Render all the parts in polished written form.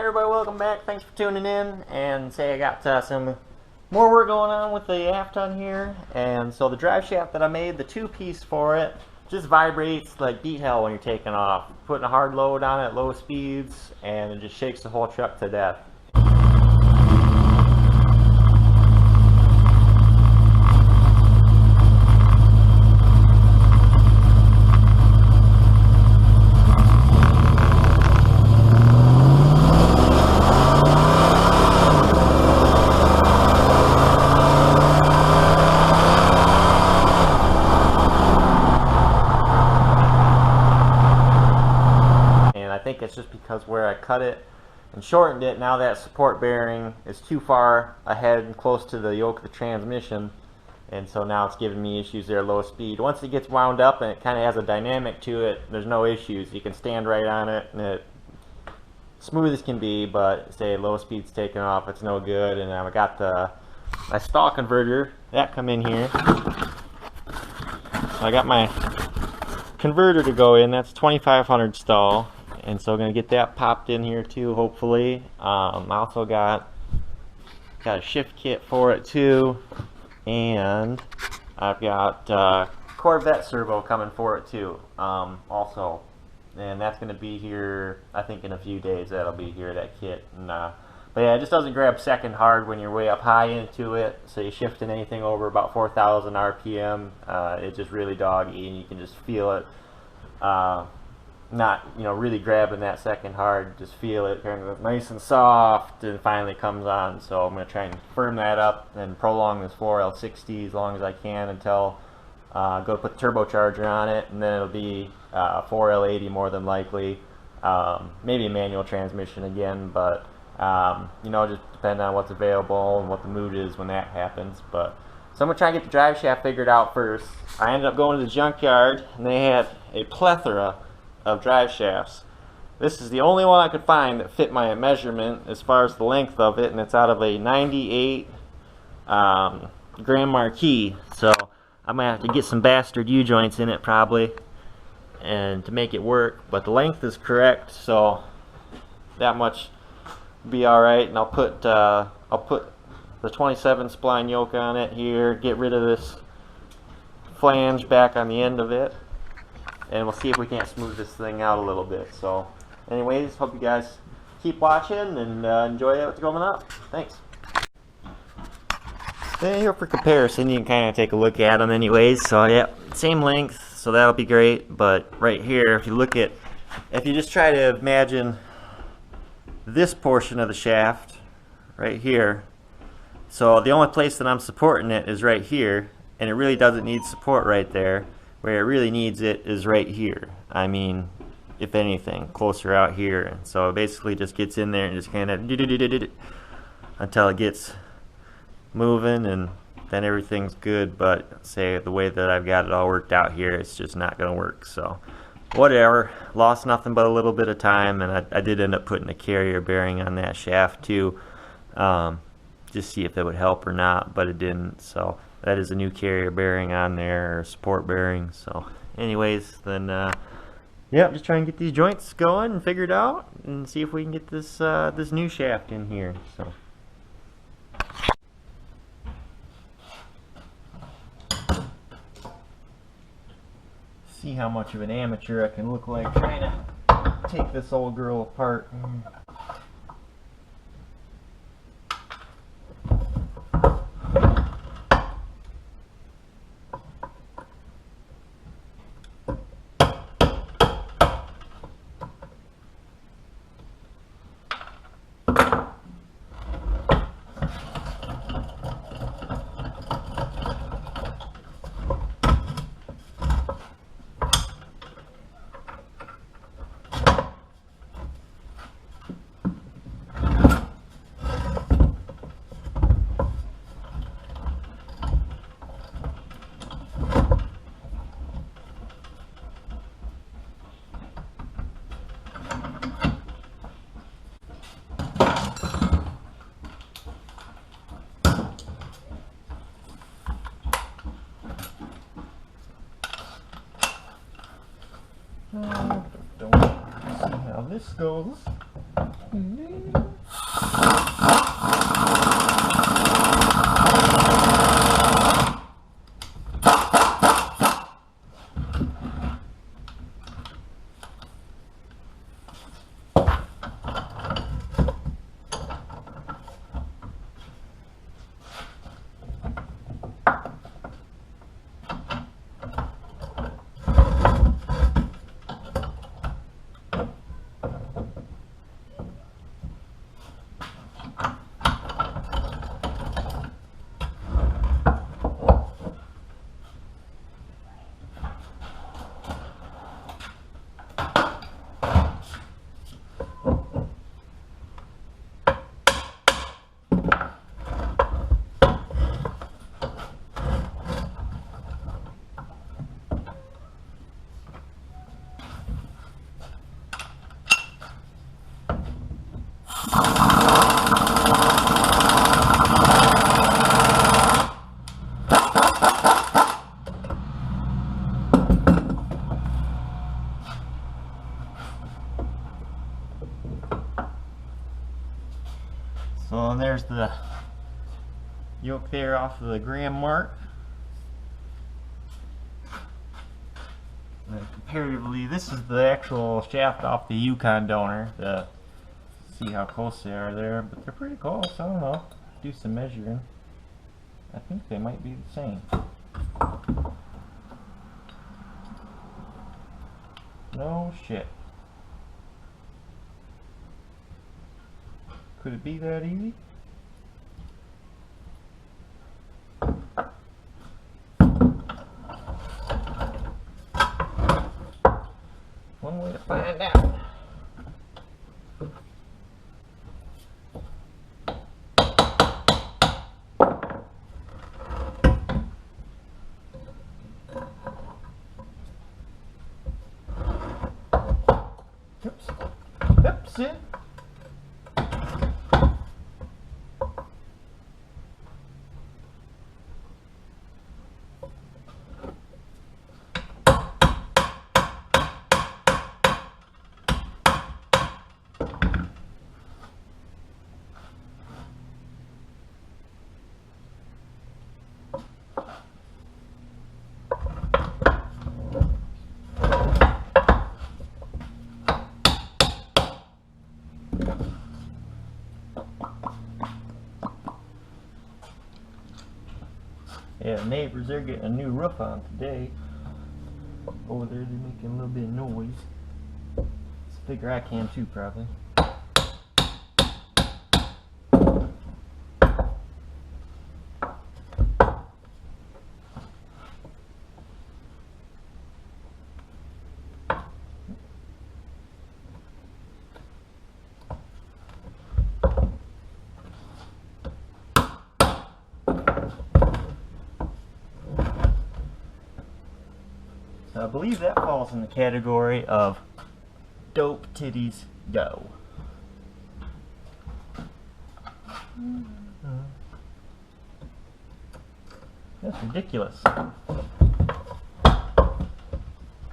everybody, welcome back. Thanks for tuning in. And say I got some more work going on with the aft on here. And so the drive shaft that I made, the two-piece for it, just vibrates like beat hell when you're taking off. Putting a hard load on it at low speeds, and it just shakes the whole truck to death. I think it's just because where I cut it and shortened it, now that support bearing is too far ahead and close to the yoke of the transmission, and so now it's giving me issues there at low speed. Once it gets wound up and it kind of has a dynamic to it, there's no issues. You can stand right on it and it's smooth as can be, but say at low speed's taking off, it's no good. And I got my stall converter that come in here. So I got my converter to go in. That's 2500 stall. And so I'm going to get that popped in here too, hopefully. I also got a shift kit for it too. And I've got Corvette servo coming for it too, also. And that's going to be here, I think in a few days that'll be here, that kit. And, but yeah, it just doesn't grab second hard when you're way up high into it. So you're shifting anything over about 4,000 RPM. It's just really doggy, and you can just feel it. Not, really grabbing that second hard, just feel it kind of nice and soft, and finally comes on. So I'm going to try and firm that up and prolong this 4L60 as long as I can until go put the turbocharger on it, and then it'll be 4L80 more than likely. Maybe a manual transmission again, but just depending on what's available and what the mood is when that happens. But so I'm going to try and get the drive shaft figured out first. I ended up going to the junkyard, and they had a plethora of drive shafts. This is the only one I could find that fit my measurement as far as the length of it, and it's out of a 98 Grand Marquis. So I'm gonna have to get some bastard U-joints in it probably, and to make it work. But the length is correct, so that much will be all right. And I'll put the 27 spline yoke on it here. Get rid of this flange back on the end of it, and we'll see if we can't smooth this thing out a little bit. So anyways, hope you guys keep watching and enjoy what's going up. Thanks. And here for comparison, you can kind of take a look at them anyways. So yeah, same length, so that'll be great. But right here, if you just try to imagine this portion of the shaft right here, so the only place that I'm supporting it is right here, and it really doesn't need support right there. Where it really needs it is right here. I mean, if anything, closer out here. And so it basically just gets in there and just kind of until it gets moving, and then everything's good. But say the way that I've got it all worked out here, it's just not going to work. So whatever, lost nothing but a little bit of time, and I did end up putting a carrier bearing on that shaft too, just see if it would help or not, but it didn't. So that is a new carrier bearing on there, or support bearing. So anyways, then yeah, just try and get these joints going and figured out, and see if we can get this this new shaft in here. So see how much of an amateur I can look like trying to take this old girl apart. Don't see how this goes. So there's the yoke there off of the gram mark. And comparatively, this is the actual shaft off the Yukon donor. To see how close they are there, but they're pretty close. I don't know. Do some measuring. I think they might be the same. No shit. Could it be that easy? One way to find out. Oops. Oops. Yeah, the neighbors, they're getting a new roof on today. Over there, they're making a little bit of noise. Let's figure I can too, probably. So I believe that falls in the category of dope titties go. That's ridiculous. Couldn't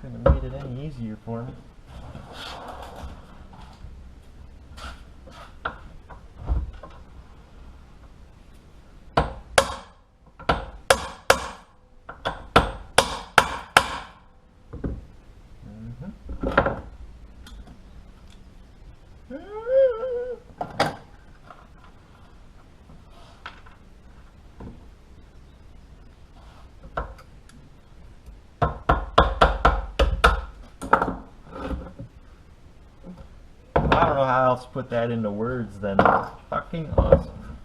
have made it any easier for me. I don't know how else to put that into words than fucking awesome.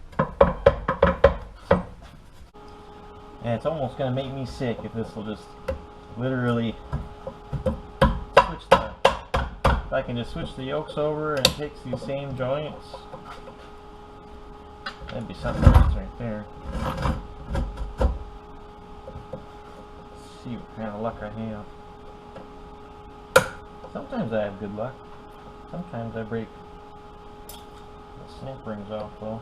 And it's almost gonna make me sick if this will just literally switch the, if I can just switch the yokes over and it takes these same joints. That'd be something else right there. Let's see what kind of luck I have. Sometimes I have good luck. Sometimes I break the snap rings off though.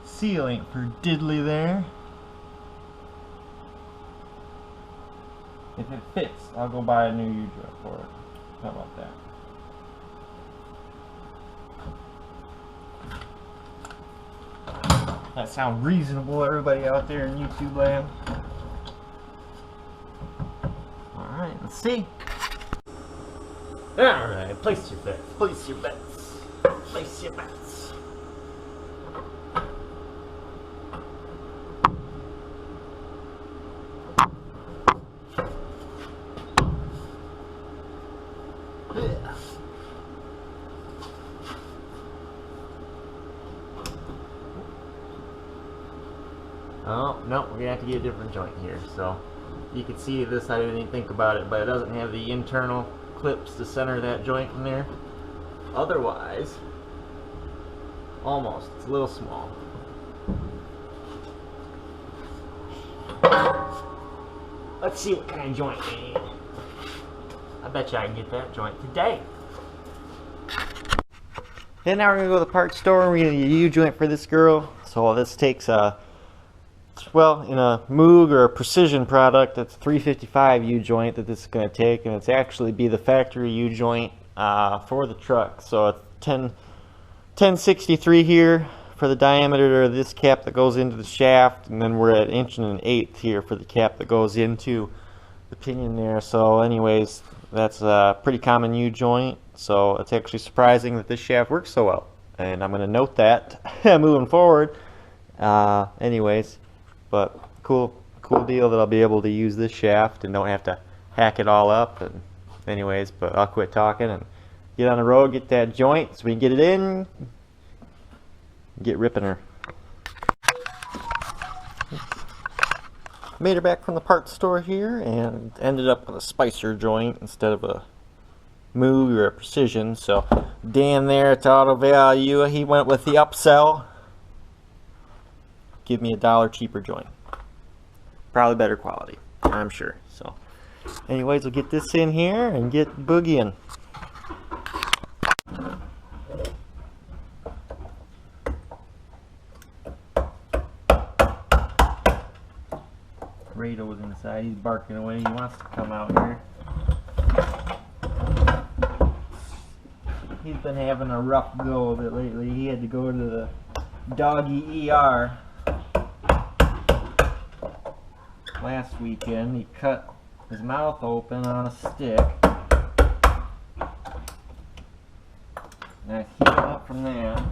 Seal ain't for diddly there. If it fits, I'll go buy a new U-joint for it. How about that? That sound reasonable, everybody out there in YouTube land? Alright, let's see. Alright, place your bets. Place your bets. Place your bets. Oh, no, we're gonna have to get a different joint here. So you can see this, I didn't even think about it, but it doesn't have the internal clips to center that joint in there. Otherwise, almost, it's a little small. Let's see what kind of joint we need. I bet you I can get that joint today. And now we're gonna go to the parts store. We're gonna get a U-joint for this girl. So this takes well, in a Moog or a Precision product, it's 355 U-joint that this is going to take, and it's actually be the factory U-joint for the truck. So it's 1063 here for the diameter of this cap that goes into the shaft, and then we're at 1 1/8 here for the cap that goes into the pinion there. So anyways, that's a pretty common U-joint, so it's actually surprising that this shaft works so well, and I'm going to note that moving forward. Anyways, but cool deal that I'll be able to use this shaft and don't have to hack it all up. And anyways, but I'll quit talking and get on the road, get that joint so we can get it in, get ripping her. Made her back from the parts store here and ended up with a Spicer joint instead of a Moog or a Precision. So Dan there at Auto Value, he went with the upsell. Give me $1 cheaper joint. Probably better quality, I'm sure. So anyways, we'll get this in here and get boogieing. Rado's inside, he's barking away, he wants to come out here. He's been having a rough go of it lately. He had to go to the doggy ER last weekend. He cut his mouth open on a stick. And I healed up from that.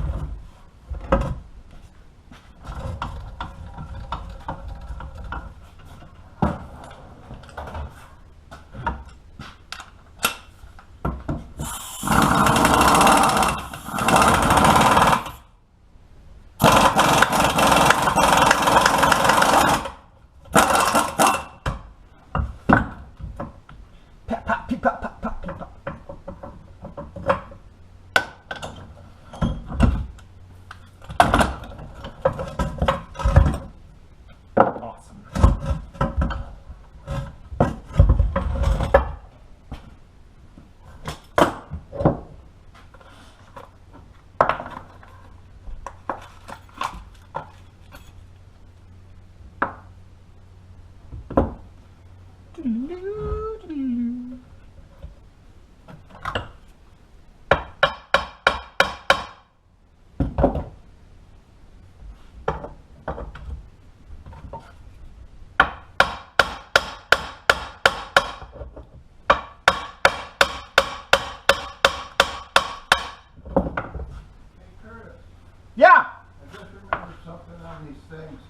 Yeah. I just remember something on these things.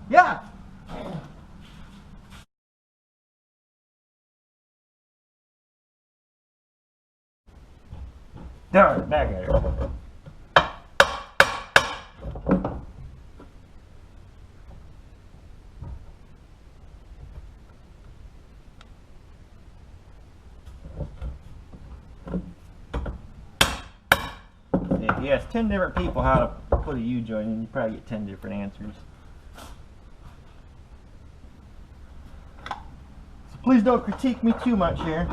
Yeah. Darn, back at her. If you ask 10 different people how to put a U-joint in, you probably get 10 different answers. So please don't critique me too much here.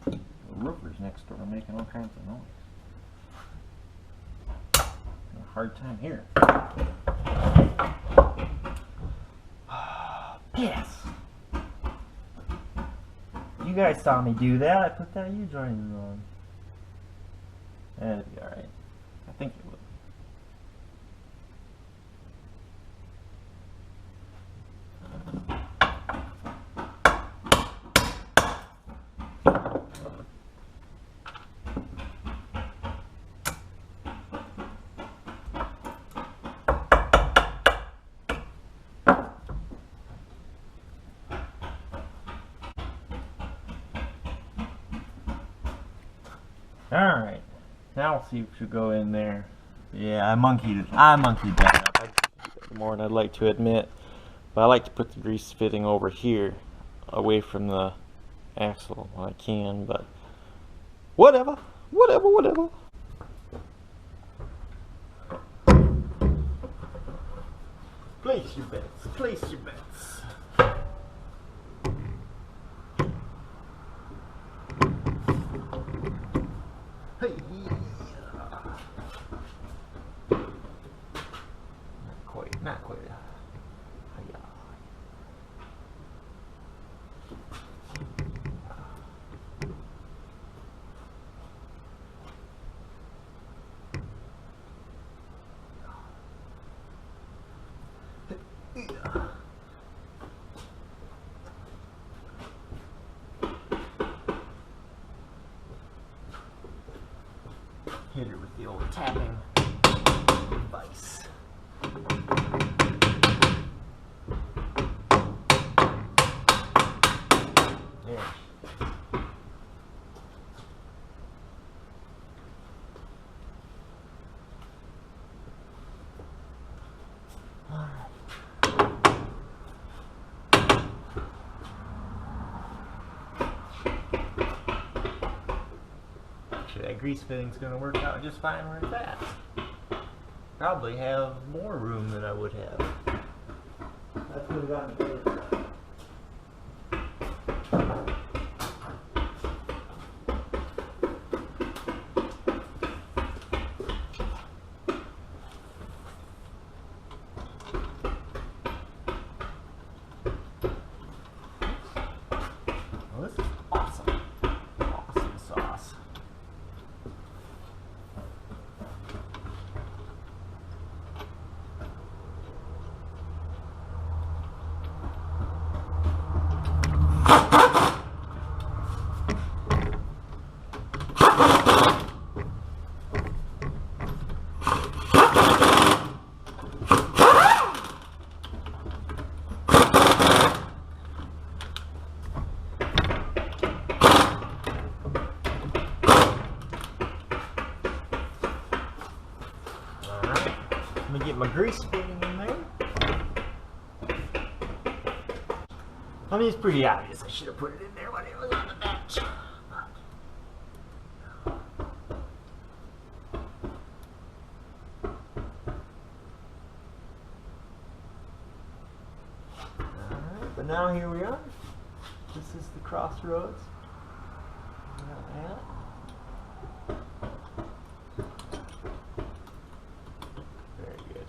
The roofers next door are making all kinds of noise. hard time here. Piss! You guys saw me do that. I put that U-joint on. That'd be alright. I think it would. Alright, now we'll see what should go in there. Yeah, I monkeyed that up more than I'd like to admit. But I like to put the grease fitting over here, away from the axle when I can, but whatever. Place your bets. Hey, not quite. Hit her with the old tapping device. There. Actually, that grease fitting's going to work out just fine where it's at. Probably have more room than I would have. That's what got me good. Well, this is awesome. Awesome sauce. Let me get my grease fitting in there. I mean, it's pretty obvious. I should have put it in there when it was on the bench. Alright, but now here we are. This is the crossroads. Very good.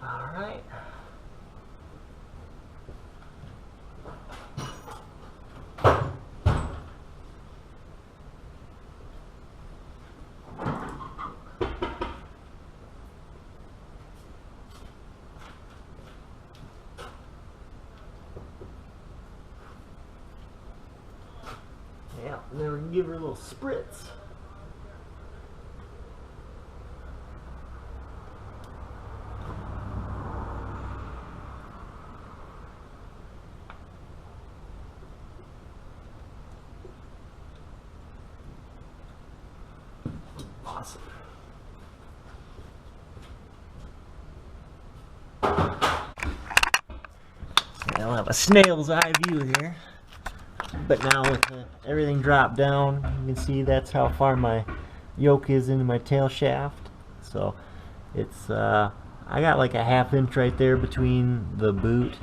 Alright. Yeah, and then we can give her a little spritz. Awesome. I'll have a snail's eye view here. But now with everything dropped down, you can see that's how far my yoke is into my tail shaft. So it's I got like a 1/2 inch right there between the boot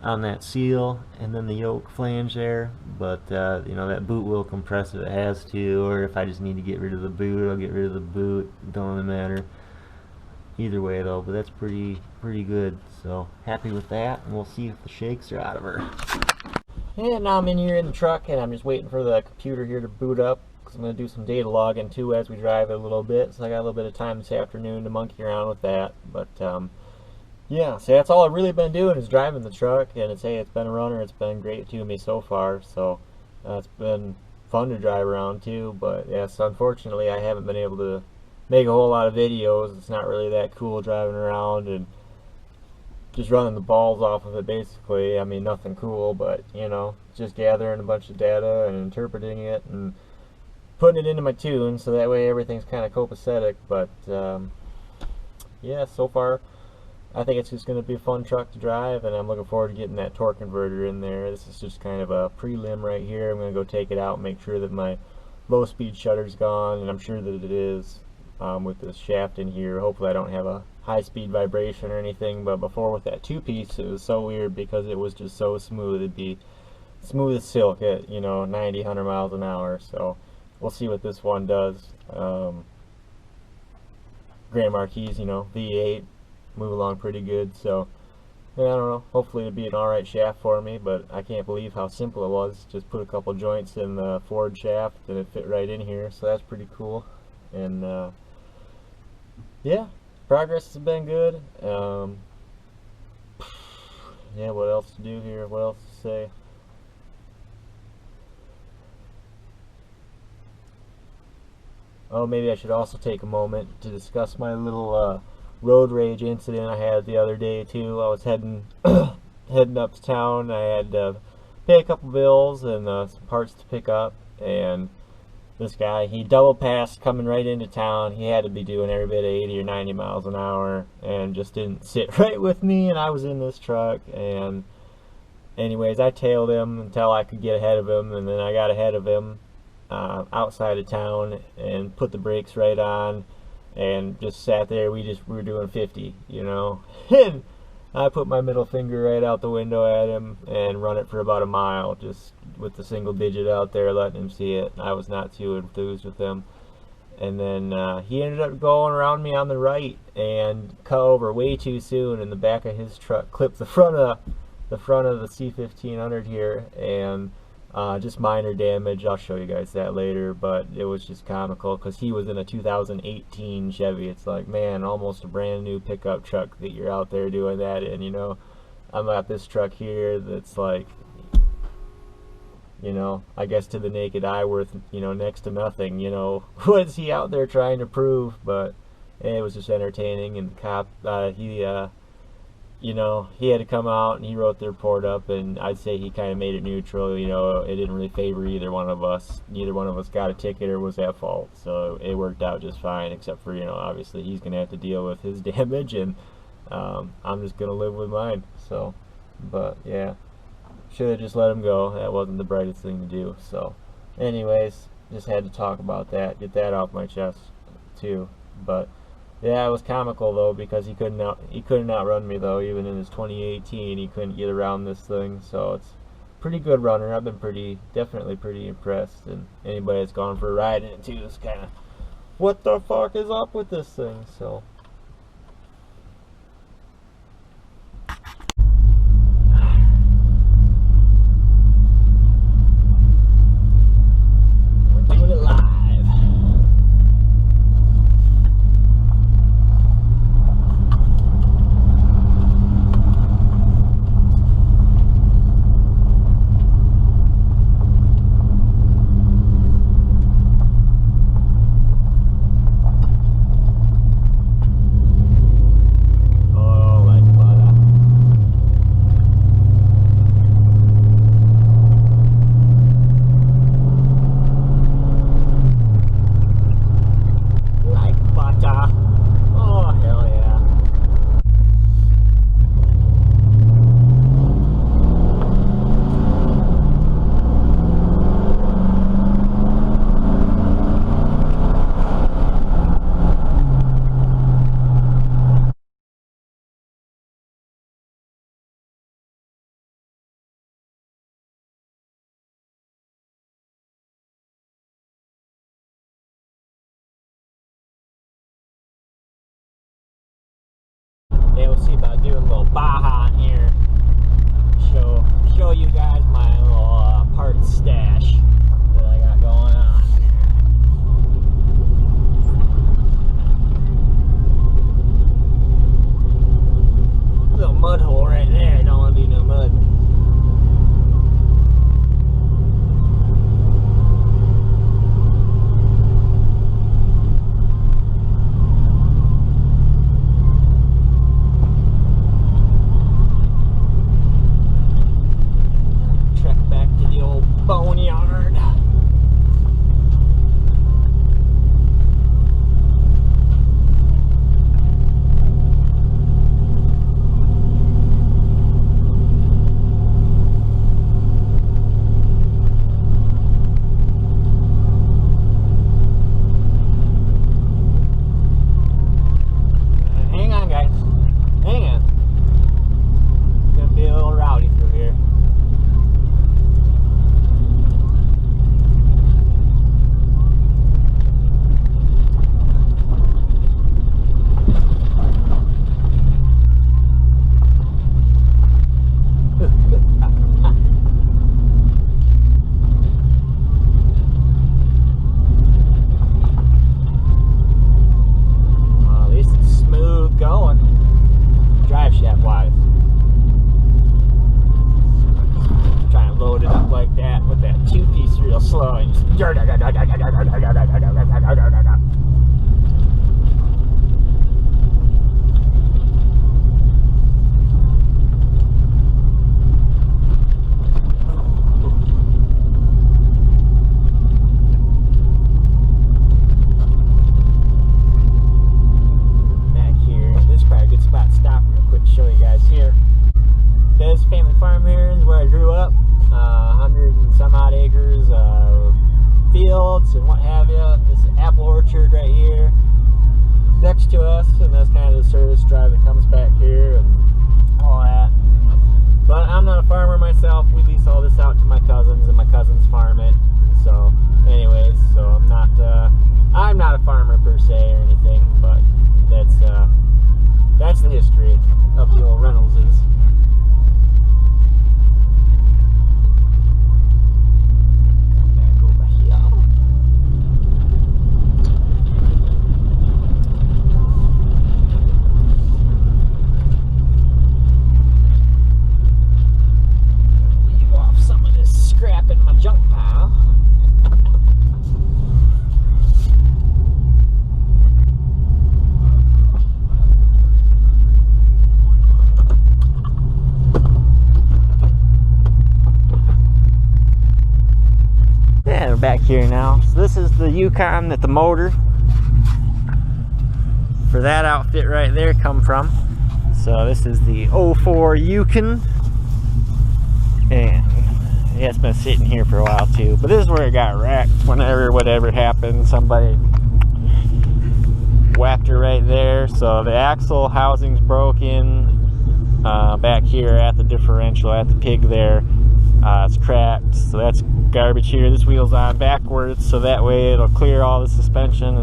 on that seal and then the yoke flange there. But you know, that boot will compress if it has to, or if I just need to get rid of the boot, I'll get rid of the boot. Don't really matter either way though. But that's pretty good. So happy with that, and we'll see if the shakes are out of her. And now I'm in here in the truck, and I'm just waiting for the computer here to boot up, because I'm going to do some data logging too as we drive it a little bit. So I got a little bit of time this afternoon to monkey around with that. But yeah, so that's all I've really been doing is driving the truck, and it's been a runner. It's been great to me so far. So it's been fun to drive around too. But yes, unfortunately I haven't been able to make a whole lot of videos. It's not really that cool driving around and just running the balls off of it, basically. I mean, nothing cool, but you know, just gathering a bunch of data and interpreting it and putting it into my tune, so that way everything's kind of copacetic. But yeah, so far I think it's just going to be a fun truck to drive, and I'm looking forward to getting that torque converter in there. This is just kind of a prelim right here. I'm going to go take it out and make sure that my low speed shutter's gone, and I'm sure that it is with this shaft in here. Hopefully I don't have a high speed vibration or anything, but before with that 2-piece it was so weird because it was just so smooth. It'd be smooth as silk at, you know, 90, 100 miles an hour. So we'll see what this one does. Grand Marquis, you know, V8, move along pretty good. So yeah, I don't know, hopefully it'll be an alright shaft for me, but I can't believe how simple it was. Just put a couple joints in the Ford shaft and it fit right in here, so that's pretty cool. And yeah, progress has been good. Yeah, what else to do here? What else to say? Oh, maybe I should also take a moment to discuss my little road rage incident I had the other day too. I was heading heading up to town. I had to pay a couple bills and some parts to pick up, and this guy, he double passed coming right into town. He had to be doing every bit of 80 or 90 miles an hour and just didn't sit right with me, and I was in this truck. And anyways, I tailed him until I could get ahead of him, and then I got ahead of him outside of town and put the brakes right on and just sat there. We were doing 50, you know. And I put my middle finger right out the window at him and run it for about a mile, just with the single digit out there, letting him see it. I was not too enthused with him. And then he ended up going around me on the right and cut over way too soon, and the back of his truck clipped the front of the C1500 here, and just minor damage. I'll show you guys that later, but it was just comical because he was in a 2018 Chevy. It's like, man, almost a brand new pickup truck that you're out there doing that in, you know. I'm at this truck here that's like, you know, I guess to the naked eye worth, you know, next to nothing, you know. What's he out there trying to prove? But it was just entertaining. And the cop, you know, he had to come out and he wrote the report up, and I'd say he kind of made it neutral. You know, it didn't really favor either one of us. Neither one of us got a ticket or was at fault, so it worked out just fine, except for, you know, obviously he's gonna have to deal with his damage, and I'm just gonna live with mine. So, but yeah, should have just let him go. That wasn't the brightest thing to do. So anyways, just had to talk about that, get that off my chest too. But yeah, it was comical though, because he couldn't outrun me though. Even in his 2018, he couldn't get around this thing. So it's a pretty good runner. I've been definitely pretty impressed. And anybody that's gone for a ride in it too is kind of, what the fuck is up with this thing? So we're doing it live. little Baja in here. Show you guys my little parts stash that I got going on. Little mud hole right there. I don't want to be no mud. Trek back to the old boneyard. And what have you. This is apple orchard right here next to us, and that's kind of the service drive that comes back here and all that. But I'm not a farmer myself. We lease all this out to my cousins, and my cousins farm it. So anyways, so I'm not a farmer per se or anything, but that's the history of the old Reynoldses. Back here now. So this is the Yukon that the motor for that outfit right there come from. So this is the 04 Yukon, and yeah, it's been sitting here for a while too, but this is where it got wrecked whenever whatever happened. Somebody whacked her right there, so the axle housing's broken back here at the differential at the pig there. It's cracked, so that's garbage here. This wheel's on backwards, so that way it'll clear all the suspension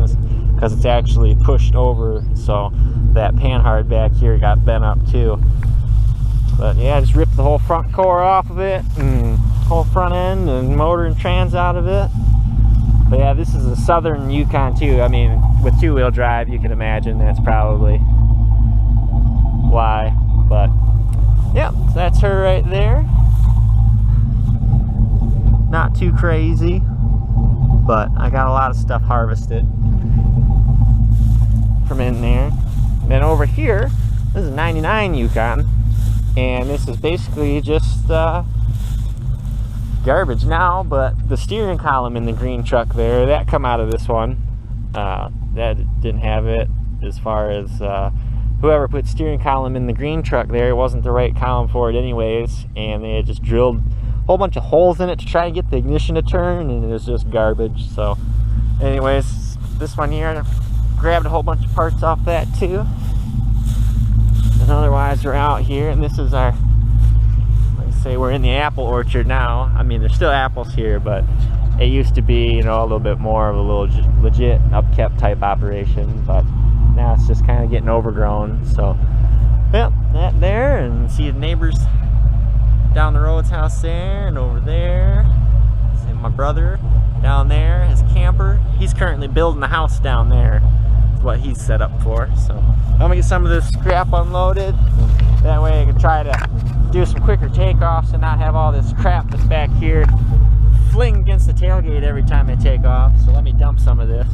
because it's actually pushed over, so that panhard back here got bent up too. But yeah, I just ripped the whole front core off of it and whole front end and motor and trans out of it. But yeah, this is a Southern Yukon too. I mean, with two-wheel drive, you can imagine that's probably why. But yeah, so that's her right there. Not too crazy, but I got a lot of stuff harvested from in there. And then over here, this is a 99 Yukon, and this is basically just garbage now, but the steering column in the green truck there, that come out of this one. That didn't have it as far as whoever put steering column in the green truck there, it wasn't the right column for it anyways, and they had just drilled a whole bunch of holes in it to try and get the ignition to turn, and it was just garbage. So anyways, this one here, I grabbed a whole bunch of parts off that too. And otherwise we're out here, and this is our, like I say, we're in the apple orchard now. I mean, there's still apples here, but it used to be, you know, a little bit more of a little legit upkept type operation, but now it's just kind of getting overgrown. So yeah, that there. see the neighbors down the road's house there, and over there, see my brother down there, his camper. He's currently building the house down there. That's what he's set up for. So I'm gonna get some of this scrap unloaded. That way I can try to do some quicker takeoffs and not have all this crap that's back here fling against the tailgate every time I take off. So let me dump some of this.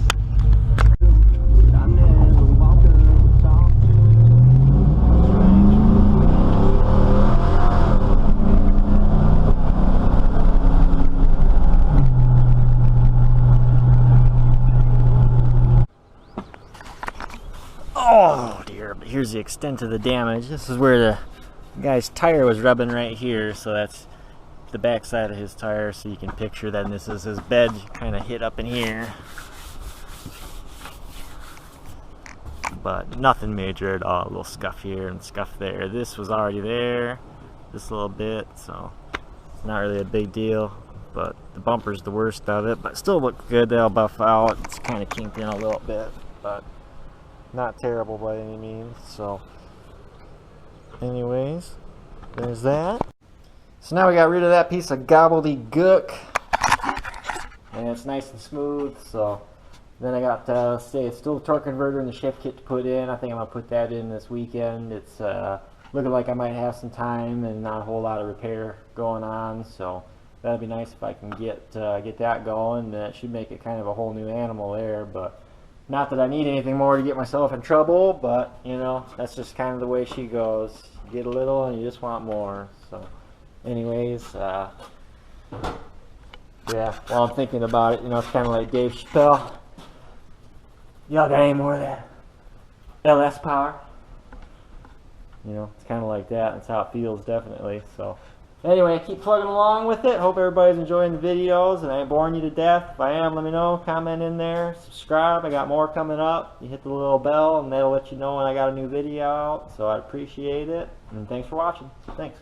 Oh dear, but here's the extent of the damage. This is where the guy's tire was rubbing right here, so that's the back side of his tire, so you can picture that. And this is his bed kind of hit up in here, but nothing major at all. A little scuff here and scuff there. This was already there, this little bit, so it's not really a big deal. But the bumper's the worst of it, but still look good. They'll buff out. It's kind of kinked in a little bit, but not terrible by any means. So anyways, there's that. So now we got rid of that piece of gobbledygook, and it's nice and smooth. So then I got it's still a torque converter and the shift kit to put in. I think I'm gonna put that in this weekend. It's looking like I might have some time and not a whole lot of repair going on, so that'd be nice if I can get that going. That should make it kind of a whole new animal there. But not that I need anything more to get myself in trouble, but you know, that's just kind of the way she goes. You get a little and you just want more. So anyways, yeah, while I'm thinking about it, you know, it's kind of like Dave Chappelle. Y'all got any more of that LS power? You know, it's kind of like that. That's how it feels, definitely. So anyway, keep plugging along with it. Hope everybody's enjoying the videos and I ain't boring you to death. If I am, let me know. Comment in there. Subscribe. I got more coming up. You hit the little bell and that'll let you know when I got a new video out. So I'd appreciate it. And thanks for watching. Thanks.